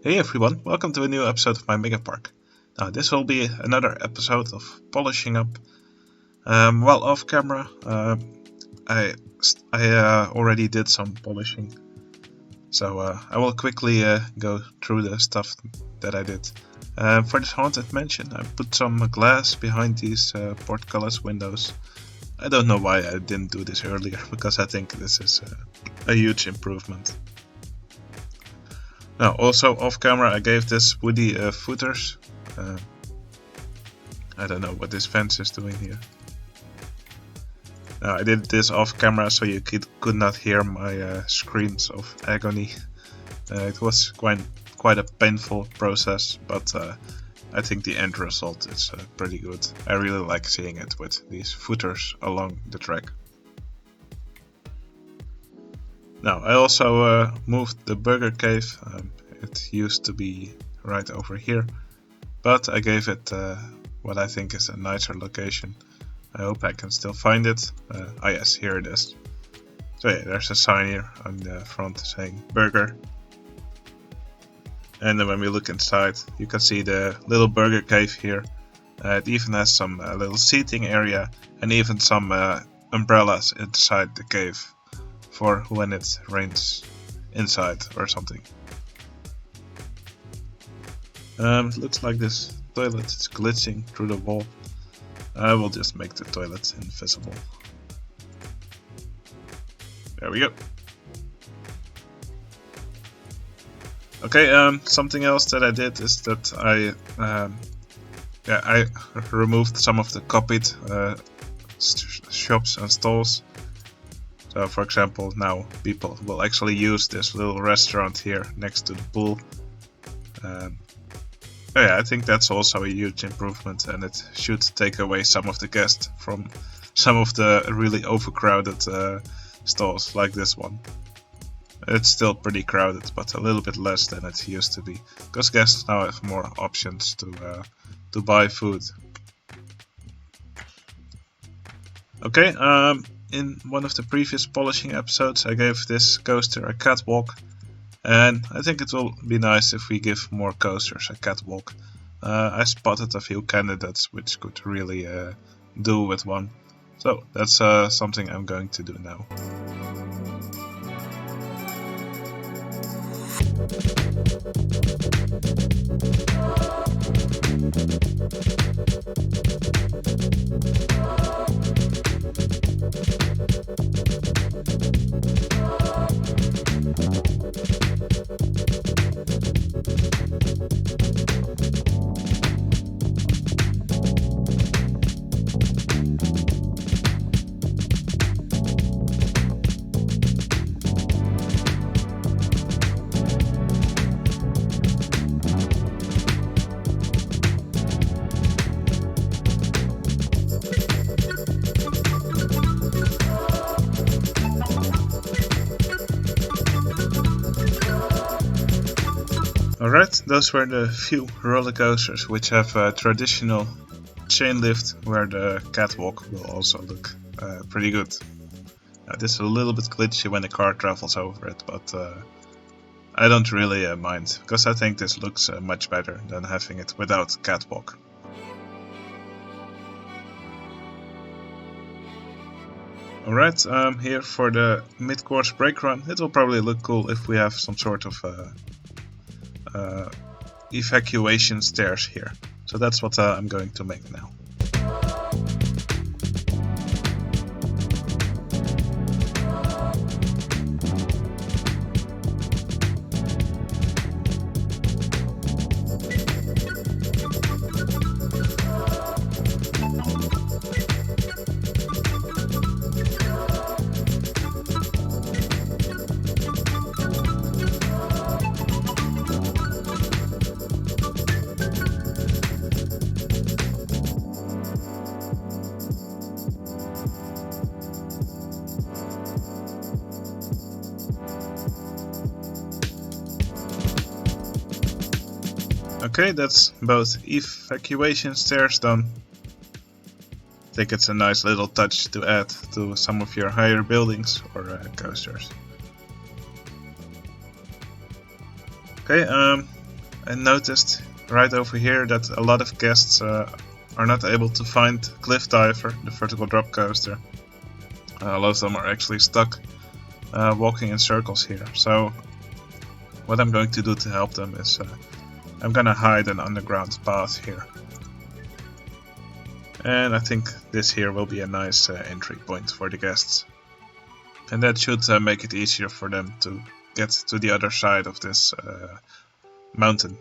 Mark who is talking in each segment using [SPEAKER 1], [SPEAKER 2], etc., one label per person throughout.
[SPEAKER 1] Hey everyone, welcome to a new episode of my Megapark. Now this will be another episode of polishing up. Well, off camera, I already did some polishing, so I will quickly go through the stuff that I did. For this haunted mansion, I put some glass behind these portcullis windows. I don't know why I didn't do this earlier, because I think this is a huge improvement. Now, also off camera, I gave this woody footers. I don't know what this fence is doing here. Now, I did this off camera so you could not hear my screams of agony. It was quite a painful process, but I think the end result is pretty good. I really like seeing it with these footers along the track. Now, I also moved the burger cave. It used to be right over here, but I gave it what I think is a nicer location. I hope I can still find it. Oh yes, here it is. So yeah, there's a sign here on the front saying burger. And then when we look inside, you can see the little burger cave here. It even has some little seating area and even some umbrellas inside the cave for when it rains inside or something. It looks like this toilet is glitching through the wall. I will just make the toilet invisible. There we go. Okay, something else that I did is that I removed some of the copied shops and stalls. So for example, now people will actually use this little restaurant here next to the pool. Yeah, I think that's also a huge improvement, and it should take away some of the guests from some of the really overcrowded stalls like this one. It's still pretty crowded, but a little bit less than it used to be, because guests now have more options to buy food. Okay, in one of the previous polishing episodes I gave this coaster a catwalk, and I think it will be nice if we give more coasters a catwalk. I spotted a few candidates which could really do with one, so that's something I'm going to do now. Alright, those were the few roller coasters which have a traditional chain lift where the catwalk will also look pretty good. This is a little bit glitchy when the car travels over it, but I don't really mind, because I think this looks much better than having it without catwalk. Alright, here for the mid-course brake run. It will probably look cool if we have some sort of evacuation stairs here. So that's what I'm going to make now. Okay, that's both evacuation stairs done. I think it's a nice little touch to add to some of your higher buildings or coasters. Okay, I noticed right over here that a lot of guests are not able to find Cliff Diver, the vertical drop coaster. A lot of them are actually stuck walking in circles here. So what I'm going to do to help them is I'm gonna hide an underground path here. And I think this here will be a nice entry point for the guests. And that should make it easier for them to get to the other side of this mountain.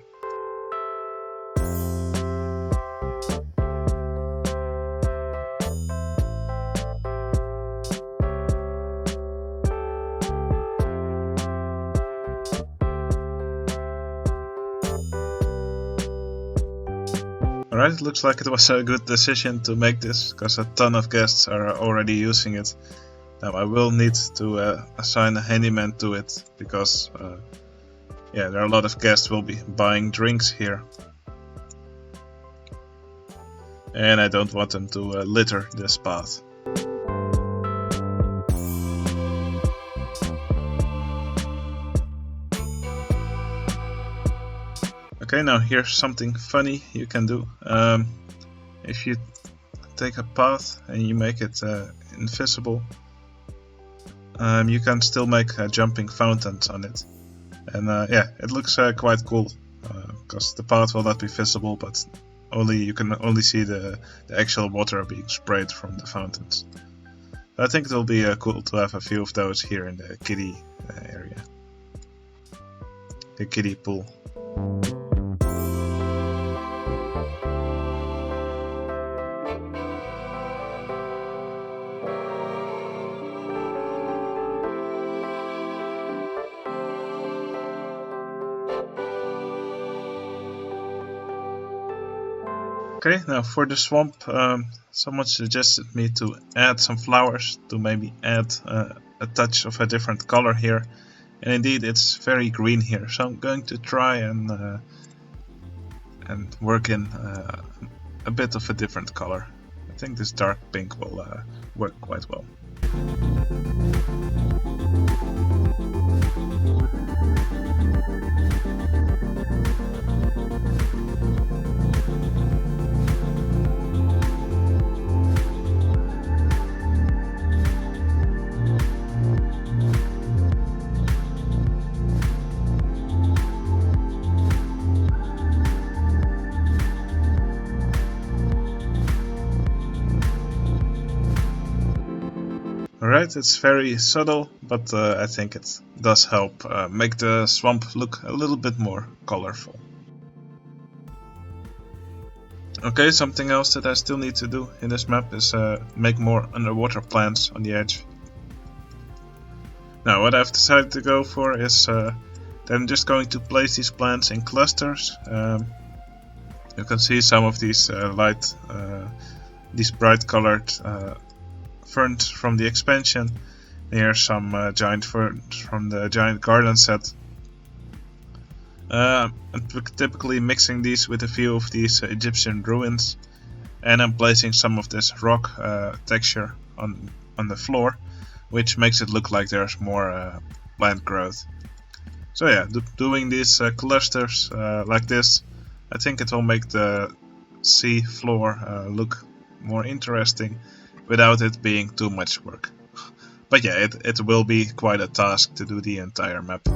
[SPEAKER 1] Alright, it looks like it was a good decision to make this, because a ton of guests are already using it. Now I will need to assign a handyman to it, because yeah, there are a lot of guests will be buying drinks here. And I don't want them to litter this path. Okay, now here's something funny you can do. If you take a path and you make it invisible, you can still make jumping fountains on it. And yeah, it looks quite cool, because the path will not be visible, but you can only see the actual water being sprayed from the fountains. I think it will be cool to have a few of those here in the kiddie area. The kiddie pool. Okay, now for the swamp, someone suggested me to add some flowers to maybe add a touch of a different color here. And indeed, it's very green here, so I'm going to try and work in a bit of a different color. I think this dark pink will work quite well. Alright, it's very subtle, but I think it does help make the swamp look a little bit more colorful. Okay, something else that I still need to do in this map is make more underwater plants on the edge. Now what I've decided to go for is that I'm just going to place these plants in clusters. You can see some of these these bright colored ferns from the expansion. Here's some giant ferns from the giant garden set. I'm typically mixing these with a few of these Egyptian ruins, and I'm placing some of this rock texture on the floor, which makes it look like there's more plant growth. So yeah, doing these clusters like this, I think it will make the sea floor look more interesting without it being too much work. But yeah, it will be quite a task to do the entire map.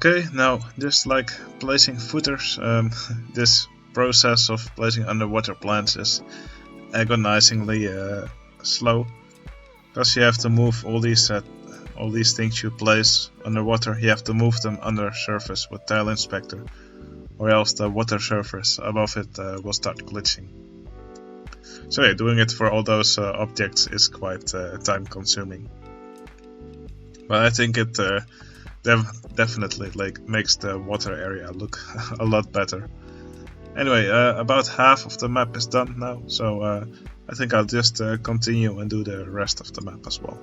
[SPEAKER 1] Okay, now just like placing footers, this process of placing underwater plants is agonizingly slow, because you have to move all these things you place underwater. You have to move them under surface with Tile Inspector, or else the water surface above it will start glitching. So yeah, doing it for all those objects is quite time consuming. But I think it definitely like makes the water area look a lot better. Anyway, about half of the map is done now, so I think I'll just continue and do the rest of the map as well.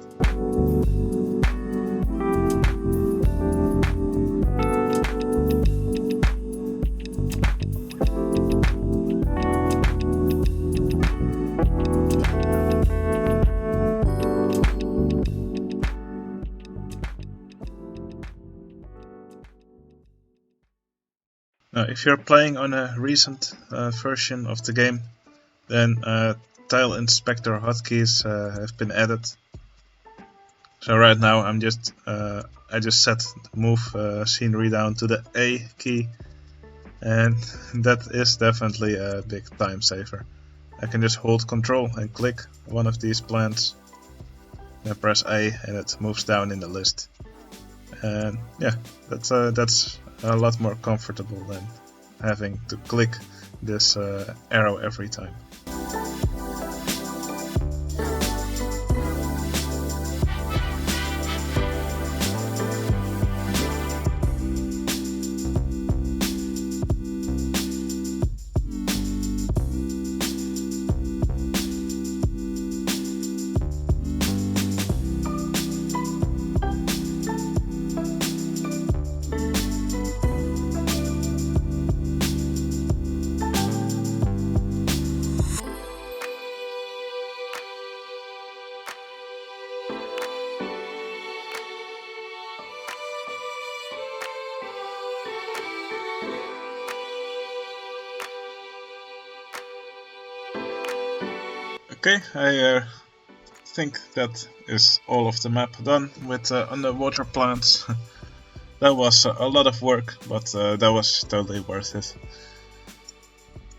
[SPEAKER 1] Now, if you're playing on a recent version of the game, then Tile Inspector hotkeys have been added. So right now I just set move scenery down to the A key, and that is definitely a big time saver. I can just hold Control and click one of these plants, then press A and it moves down in the list. And yeah, that's a lot more comfortable than having to click this arrow every time. Okay, I think that is all of the map done with underwater plants. That was a lot of work, but that was totally worth it.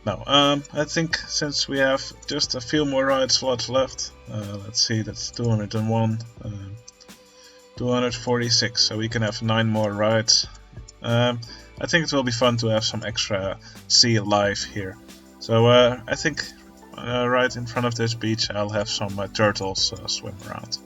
[SPEAKER 1] Now, I think since we have just a few more ride slots left, let's see, that's 201, 246, so we can have 9 more rides. I think it will be fun to have some extra sea life here. So I think right in front of this beach I'll have some turtles swim around.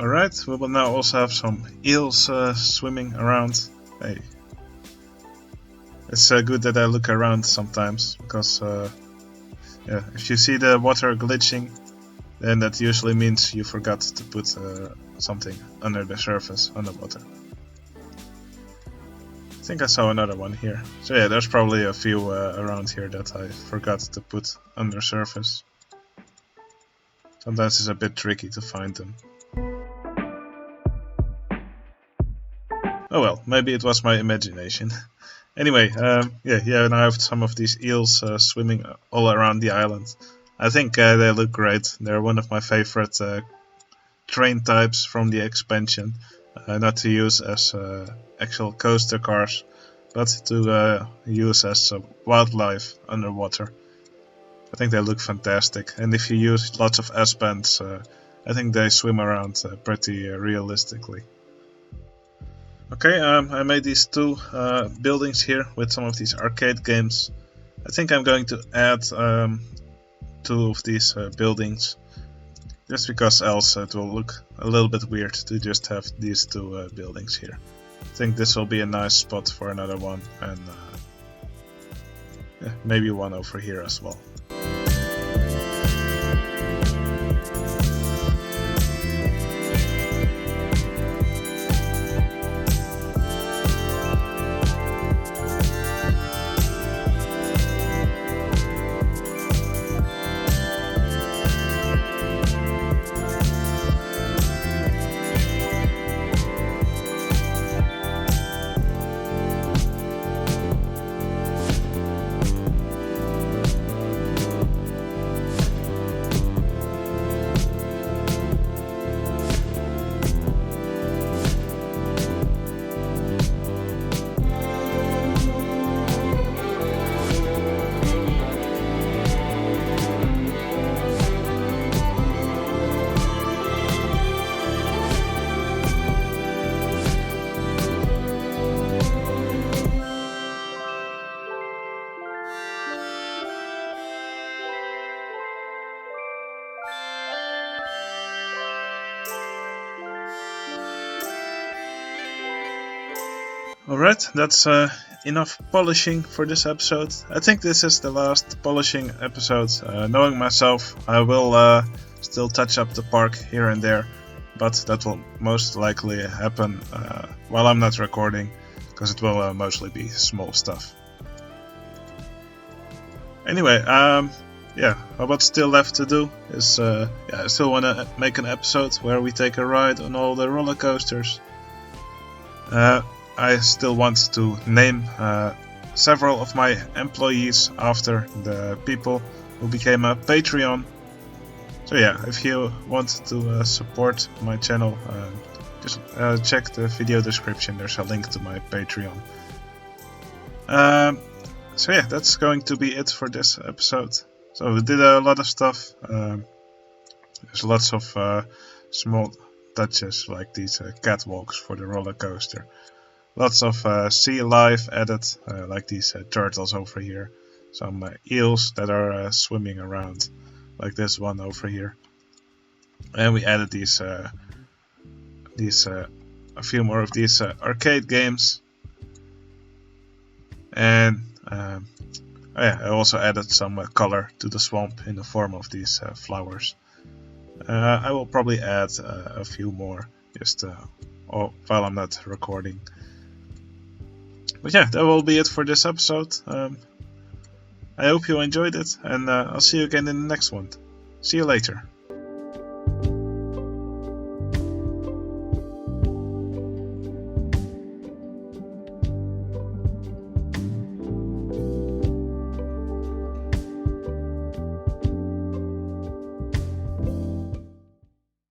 [SPEAKER 1] Alright, we will now also have some eels swimming around. Hey, it's good that I look around sometimes, because yeah, if you see the water glitching, then that usually means you forgot to put something under the surface, underwater. I think I saw another one here. So yeah, there's probably a few around here that I forgot to put under surface. Sometimes it's a bit tricky to find them. Oh well, maybe it was my imagination. Anyway, yeah, and I have some of these eels swimming all around the island. I think they look great. They're one of my favorite train types from the expansion. not to use as actual coaster cars, but to use as wildlife underwater. I think they look fantastic, and if you use lots of S-bands, I think they swim around pretty realistically. Okay, I made these two buildings here with some of these arcade games. I think I'm going to add two of these buildings, just because else it will look a little bit weird to just have these two buildings here. I think this will be a nice spot for another one, and yeah, maybe one over here as well. Alright, that's enough polishing for this episode. I think this is the last polishing episode. Knowing myself, I will still touch up the park here and there, but that will most likely happen while I'm not recording, because it will mostly be small stuff. Anyway, yeah, what's still left to do is, I still want to make an episode where we take a ride on all the roller coasters. I still want to name several of my employees after the people who became a Patreon. So yeah, if you want to support my channel, just check the video description, there's a link to my Patreon. So yeah, that's going to be it for this episode. So we did a lot of stuff. There's lots of small touches like these catwalks for the roller coaster. Lots of sea life added, like these turtles over here. Some eels that are swimming around, like this one over here. And we added these a few more of these arcade games. And oh yeah, I also added some color to the swamp in the form of these flowers. I will probably add a few more just while I'm not recording. But yeah, that will be it for this episode. I hope you enjoyed it, and I'll see you again in the next one. See you later.